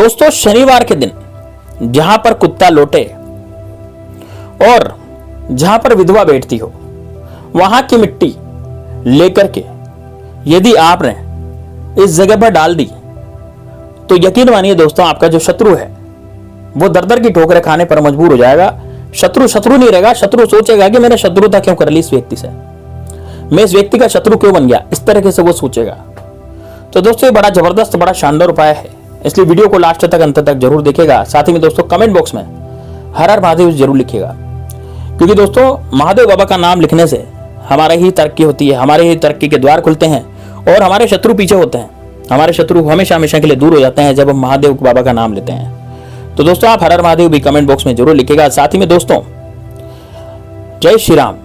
दोस्तों शनिवार के दिन जहां पर कुत्ता लौटे और जहां पर विधवा बैठती हो वहां की मिट्टी लेकर के यदि आपने इस जगह पर डाल दी तो यकीन मानिए दोस्तों, आपका जो शत्रु है वो दर दर की ठोकरें खाने पर मजबूर हो जाएगा। शत्रु शत्रु नहीं रहेगा, शत्रु सोचेगा कि मैंने शत्रुता क्यों कर ली इस व्यक्ति से, मैं इस व्यक्ति का शत्रु क्यों बन गया, इस तरीके से वो सोचेगा। तो दोस्तों ये बड़ा जबरदस्त, बड़ा शानदार उपाय है, इसलिए वीडियो को लास्ट तक अंत तक जरूर देखिएगा। साथ ही में दोस्तों कमेंट बॉक्स में हर हर महादेव जरूर लिखिएगा, क्योंकि दोस्तों महादेव बाबा का नाम लिखने से हमारे ही तरक्की होती है, हमारे ही तरक्की के द्वार खुलते हैं और हमारे शत्रु पीछे होते हैं, हमारे शत्रु हमेशा हमेशा के लिए दूर हो जाते हैं जब हम महादेव बाबा का नाम लेते हैं। तो दोस्तों आप हर हर महादेव भी कमेंट बॉक्स में जरूर लिखिएगा। साथ ही में दोस्तों जय श्री राम,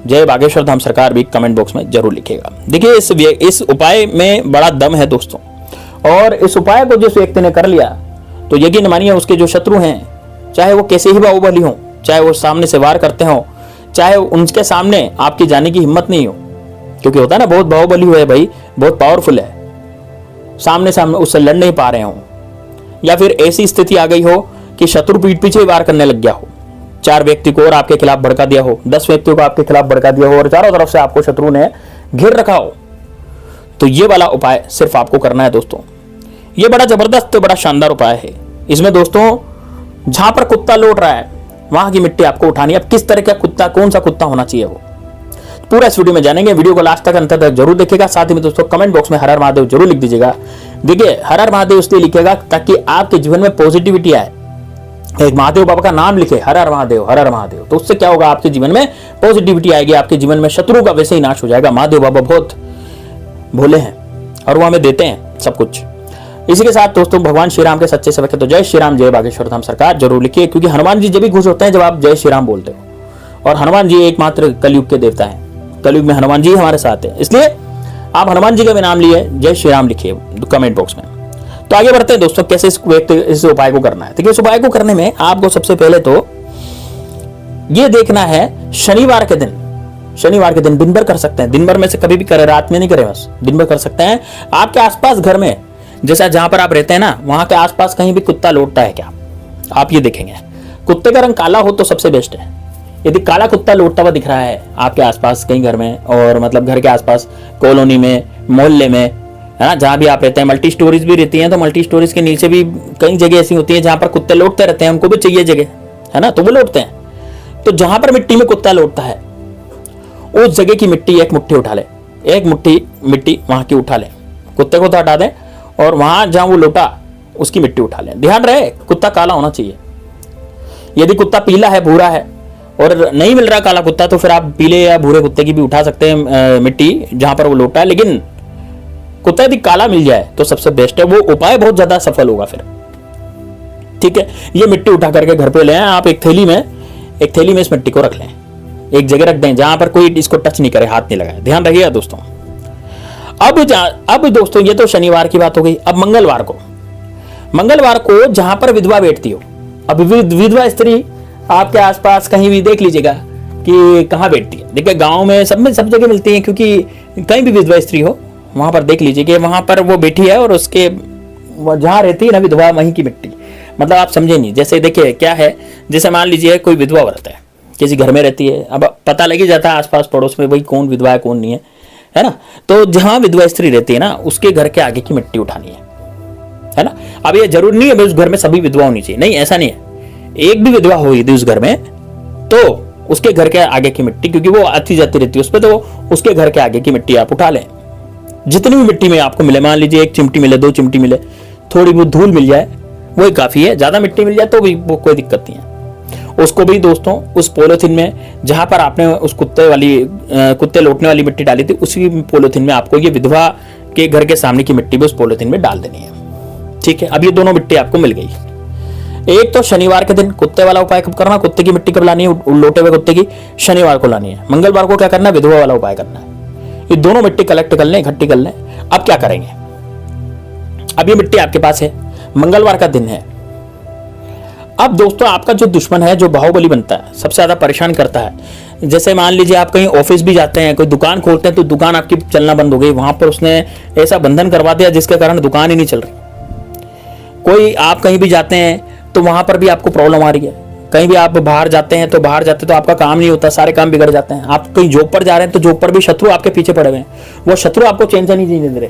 जय बागेश्वर धाम सरकार भी कमेंट बॉक्स में जरूर लिखिएगा। देखिए इस उपाय में बड़ा दम है दोस्तों, और इस उपाय को जिस व्यक्ति ने कर लिया तो यकीन मानिए उसके जो शत्रु हैं, चाहे वो कैसे ही बाहुबली हो, चाहे वो सामने से वार करते हो, चाहे उनके सामने आपकी जाने की हिम्मत नहीं हो, क्योंकि होता है ना बहुत बाहुबली हुआ है भाई, बहुत पावरफुल है, सामने सामने उससे लड़ नहीं पा रहे हो, या फिर ऐसी स्थिति आ गई हो कि शत्रु पीठ पीछे वार करने लग गया हो, 4 व्यक्ति को और आपके खिलाफ भड़का दिया हो, 10 व्यक्तियों को आपके खिलाफ भड़का दिया हो और चारों तरफ से आपको शत्रु ने घेर रखा हो, तो ये वाला उपाय सिर्फ आपको करना है दोस्तों। ये बड़ा जबरदस्त, बड़ा शानदार उपाय है। इसमें दोस्तों जहां पर कुत्ता लौट रहा है वहां की मिट्टी आपको उठानी है। अब किस तरह का कुत्ता, कौन सा कुत्ता होना चाहिए वो पूरा इस वीडियो में जानेंगे। वीडियो को लास्ट तक अंत तक जरूर देखिएगा। साथ ही में दोस्तों कमेंट बॉक्स में हर हर महादेव जरूर लिख दीजिएगा। देखिए हर हर महादेव इसलिए लिखिएगा ताकि आपके जीवन में पॉजिटिविटी आए। एक महादेव बाबा का नाम लिखे, हर हर महादेव, हर हर महादेव, तो उससे क्या होगा, आपके जीवन में पॉजिटिविटी आएगी, आपके जीवन में शत्रु का वैसे ही नाश हो जाएगा। महादेव बाबा बहुत भोले हैं और वो हमें देते हैं सब कुछ। इसी के साथ दोस्तों भगवान श्री राम के सच्चे सेवक है तो जय श्री राम, जय बागेश्वर धाम सरकार जरूर लिखिए, क्योंकि हनुमान जी जब भी खुश होते हैं जब आप जय श्री राम बोलते हो, और हनुमान जी एकमात्र कलयुग के देवता हैं, कलयुग में हनुमान जी हमारे साथ है, इसलिए आप हनुमान जी का भी नाम लिए जय श्री राम लिखिए कमेंट बॉक्स में। तो आगे बढ़ते हैं दोस्तों, कैसे इस उपाय को करना है। देखिए इस उपाय को करने में आपको सबसे पहले तो ये देखना है शनिवार के दिन दिन भर कर सकते हैं, दिन भर में से कभी भी करें, रात में नहीं करें, बस दिन भर कर सकते हैं। आपके आसपास घर में, जैसा जहां पर आप रहते हैं ना, वहां के आसपास कहीं भी कुत्ता लौटता है क्या, आप ये देखेंगे। कुत्ते का रंग काला हो तो सबसे बेस्ट है। यदि काला कुत्ता लौटता हुआ दिख रहा है आपके आसपास कहीं घर में, और मतलब घर के आसपास कॉलोनी में, मोहल्ले में, है ना, जहां भी आप रहते हैं, मल्टी स्टोरीज भी रहती हैं, तो मल्टी स्टोरीज के नीचे भी कई जगह ऐसी होती है जहां पर कुत्ते लौटते रहते हैं, उनको भी चाहिए जगह, है ना, तो वो लौटते हैं। तो जहां पर मिट्टी में कुत्ता लौटता है उस जगह की मिट्टी एक मुट्ठी उठा ले, एक मुट्ठी मिट्टी वहां की उठा ले, कुत्ते को तो हटा दें और वहां जहां वो लौटा उसकी मिट्टी उठा लें। ध्यान रहे कुत्ता काला होना चाहिए। यदि कुत्ता पीला है, भूरा है और नहीं मिल रहा काला कुत्ता, तो फिर आप पीले या भूरे कुत्ते की भी उठा सकते हैं मिट्टी जहां पर वो लौटा है, लेकिन कुत्ता यदि काला मिल जाए तो सबसे बेस्ट है, वो उपाय बहुत ज्यादा सफल होगा फिर। ठीक है, ये मिट्टी उठा करके घर पे ले आए आप, एक थैली में इस मिट्टी को रख लें, एक जगह रख दें जहां पर कोई इसको टच नहीं करे, हाथ नहीं लगाए। ध्यान रखिएगा दोस्तों। अब दोस्तों ये तो शनिवार की बात हो गई। अब मंगलवार को जहां पर विधवा बैठती हो, अब विधवा स्त्री आपके आसपास कहीं भी देख लीजिएगा कि कहां बैठती है। देखिए गांव में सब जगह मिलती है, क्योंकि कहीं भी विधवा स्त्री हो वहां पर देख लीजिए कि वहां पर वो बैठी है और उसके जहां रहती है ना विधवा, वहीं की मिट्टी, मतलब आप समझे नहीं। जैसे देखिए क्या है, जैसे मान लीजिए कोई विधवा औरत है, किसी घर में रहती है, अब पता लग ही जाता है आसपास पड़ोस में भाई कौन विधवा है कौन नहीं है ना। तो जहां विधवा स्त्री रहती है ना उसके घर के आगे की मिट्टी उठानी है ना। अब ये जरूर नहीं है उस घर में सभी विधवा होनी चाहिए, नहीं, ऐसा नहीं है। एक भी विधवा हो यदि उस घर में तो उसके घर के आगे की मिट्टी, क्योंकि वो आती जाती रहती है उस पर, तो उसके घर के आगे की मिट्टी आप उठा लें। जितनी भी मिट्टी में आपको मिले, मान लीजिए 1 चिमटी मिले, 2 चिमटी मिले, थोड़ी बहुत धूल मिल जाए वही काफी है। ज्यादा मिट्टी मिल जाए तो भी कोई दिक्कत नहीं है। उसको भी दोस्तों उस पॉलिथीन में जहां पर आपने उस कुत्ते लौटने वाली मिट्टी डाली थी, उसी पॉलिथीन में आपको ये विधवा के घर के सामने की मिट्टी भी उस पॉलिथीन में डाल देनी है। ठीक है, अब ये दोनों मिट्टी आपको मिल गई। एक तो शनिवार के दिन कुत्ते वाला उपाय कब करना, कुत्ते की मिट्टी कब लानी है, लौटे हुए कुत्ते की शनिवार को लानी है। मंगलवार को क्या करना है, विधवा वाला उपाय करना है। ये दोनों मिट्टी कलेक्ट कर लें, इकट्ठी कर लें। अब क्या करेंगे, अब ये मिट्टी आपके पास है, मंगलवार का दिन है। अब दोस्तों आपका जो दुश्मन है, जो बाहुबली बनता है, सबसे ज्यादा परेशान करता है, जैसे मान लीजिए आप कहीं ऑफिस भी जाते हैं, कोई दुकान खोलते हैं तो दुकान आपकी चलना बंद हो गई, वहां पर उसने ऐसा बंधन करवा दिया जिसके कारण दुकान ही नहीं चल रही। कोई आप कहीं भी जाते हैं तो वहां पर भी आपको प्रॉब्लम आ रही है, कहीं भी आप बाहर जाते हैं तो आपका काम नहीं होता, सारे काम बिगड़ जाते हैं। आप कहीं जॉब पर जा रहे हैं तो जॉब पर भी शत्रु आपके पीछे पड़े हुए हैं, वो शत्रु आपको चैन से नहीं जीने दे रहे,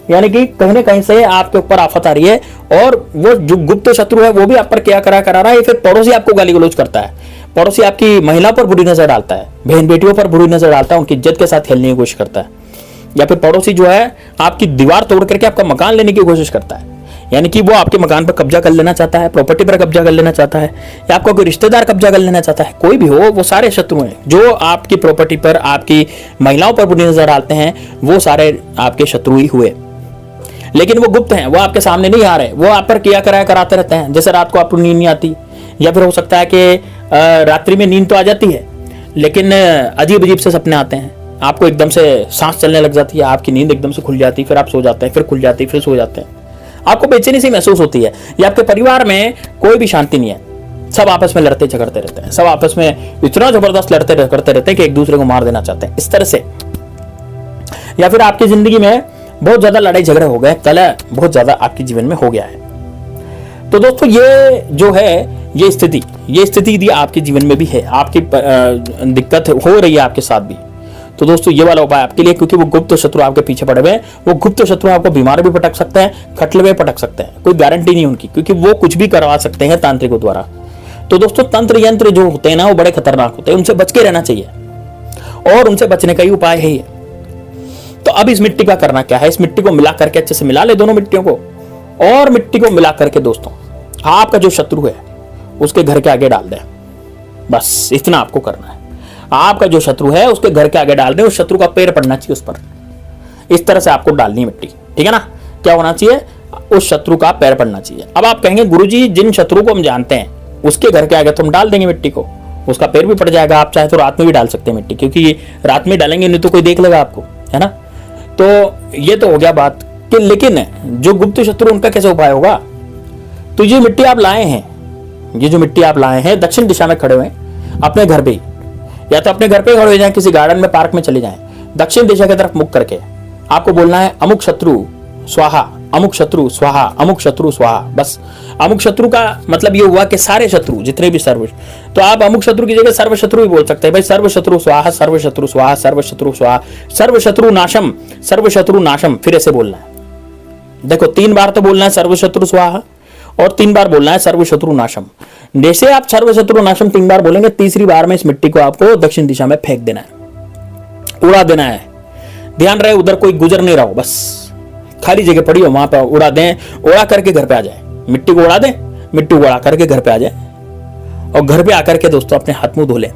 यानी कि कहीं ना कहीं से आपके ऊपर आफत आ रही है। और वो जो गुप्त शत्रु है वो भी आप पर क्या करा रहा है, फिर पड़ोसी आपको गाली गलौज करता है, पड़ोसी आपकी महिला पर बुरी नजर डालता है, बहन बेटियों पर बुरी नजर डालता है, उनकी इज्जत के साथ खेलने की कोशिश करता है, या फिर पड़ोसी जो है आपकी दीवार तोड़ करके आपका मकान लेने की कोशिश करता है, यानी कि वो आपके मकान पर कब्जा कर लेना चाहता है, प्रॉपर्टी पर कब्जा कर लेना चाहता है, या आपका कोई रिश्तेदार कब्जा कर लेना चाहता है। कोई भी हो, वो सारे शत्रु हैं जो आपकी प्रॉपर्टी पर, आपकी महिलाओं पर बुरी नजर डालते हैं, वो सारे आपके शत्रु ही हुए। लेकिन वो गुप्त हैं, वो आपके सामने नहीं आ रहे, वो आप पर किया कराया कराते रहते हैं। जैसे रात को आपको नींद नहीं आती, या फिर हो सकता है कि रात्रि में नींद तो आ जाती है लेकिन अजीब अजीब से सपने आते हैं, आपको एकदम से सांस चलने लग जाती है, आपकी नींद एकदम से खुल जाती है, फिर आप सो जाते हैं, फिर खुल जाती है, फिर सो जाते हैं, आपको बेचैनी सी महसूस होती है, या आपके परिवार में कोई भी शांति नहीं है, सब आपस में लड़ते झगड़ते रहते हैं, सब आपस में इतना जबरदस्त लड़ते करते रहते हैं कि एक दूसरे को मार देना चाहते हैं, इस तरह से। या फिर आपकी जिंदगी में बहुत ज्यादा लड़ाई झगड़े हो गए, कलह बहुत ज्यादा आपके जीवन में हो गया है। तो दोस्तों ये जो है ये स्थिति यदि आपके जीवन में भी है, आपकी दिक्कत हो रही है आपके साथ भी, तो दोस्तों ये वाला उपाय आपके लिए, क्योंकि वो गुप्त शत्रु आपके पीछे पड़े हुए हैं, वो गुप्त शत्रु आपको बीमार भी पटक सकते हैं, खटले में पटक सकते हैं, कोई गारंटी नहीं उनकी, क्योंकि वो कुछ भी करवा सकते हैं तांत्रिकों द्वारा। तो दोस्तों तंत्र यंत्र जो होते हैं ना, वो बड़े खतरनाक होते हैं, उनसे बच के रहना चाहिए, और उनसे बचने का ही उपाय है ये। तो अब इस मिट्टी का करना क्या है, इस मिट्टी को मिला करके अच्छे से मिला ले दोनों मिट्टियों को, और मिट्टी को मिला करके दोस्तों आपका जो शत्रु है उसके घर के आगे डाल दें, बस इतना आपको करना है। आपका जो शत्रु है उसके घर के आगे डाल दें, उस शत्रु का पैर पड़ना चाहिए उस पर, इस तरह से आपको डालनी है मिट्टी, ठीक है ना। क्या होना चाहिए, उस शत्रु का पैर पड़ना चाहिए। अब आप कहेंगे गुरुजी जिन शत्रु को हम जानते हैं उसके घर के आगे तो हम डाल देंगे मिट्टी को, उसका पैर भी पड़ जाएगा, आप चाहे तो रात में भी डाल सकते हैं मिट्टी, क्योंकि रात में डालेंगे नहीं तो कोई देख लेगा आपको, है ना। तो ये तो हो गया बात कि, लेकिन जो गुप्त शत्रु उनका कैसे उपाय होगा। तो ये मिट्टी आप लाए हैं, ये जो मिट्टी आप लाए हैं दक्षिण दिशा में खड़े हुए अपने घर पे, या तो अपने घर पे खड़े हो जाएं, किसी गार्डन में पार्क में चले जाएं, दक्षिण दिशा की तरफ मुख करके आपको बोलना है अमुक शत्रु स्वाहा, अमुक शत्रु स्वाहा, अमुक शत्रु स्वाहा। बस अमुक शत्रु का मतलब ये हुआ कि सारे शत्रु जितने भी सर्व, तो आप अमुक शत्रु की जगह सर्व शत्रु भी बोल सकते हैं, भाई सर्व शत्रु स्वाहा, सर्व शत्रु स्वाहा, सर्व शत्रु स्वाहा, सर्व शत्रु नाशम, सर्व शत्रु नाशम। फिर ऐसे बोलना है, देखो 3 बार तो बोलना है सर्व शत्रु स्वाहा, और 3 बार बोलना है सर्व शत्रु नाशम। जैसे आप सर्व शत्रु नाशम 3 बार बोलेंगे, तीसरी बार में इस मिट्टी को आपको दक्षिण दिशा में फेंक देना है, उड़ा देना है। ध्यान रहे उधर कोई गुजर नहीं रहा हो, बस खाली जगह पड़ी हो वहां पर उड़ा दें, उड़ा करके घर पे आ जाए, मिट्टी को उड़ा दें, मिट्टी उड़ा करके घर पे आ जाए, और घर पे आकर के दोस्तों अपने हाथ मुंह धो लें।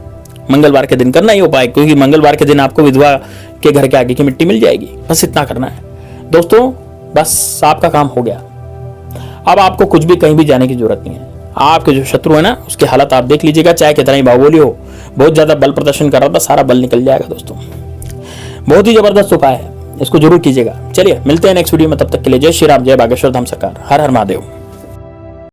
मंगलवार के दिन करना ही उपाय, क्योंकि मंगलवार के दिन आपको विधवा के घर के आगे की मिट्टी मिल जाएगी। बस इतना करना है दोस्तों, बस आपका काम हो गया। अब आपको कुछ भी कहीं भी जाने की जरूरत नहीं है। आपके जो शत्रु है ना उसकी हालत आप देख लीजिएगा, चाहे कितना ही बाहुबली हो, बहुत ज्यादा बल प्रदर्शन कर रहा था, सारा बल निकल जाएगा दोस्तों। बहुत ही जबरदस्त उपाय है, इसको जरूर कीजिएगा। चलिए मिलते हैं नेक्स्ट वीडियो में, तब तक के लिए जय श्री राम, जय बागेश्वर धाम सरकार, हर हर महादेव।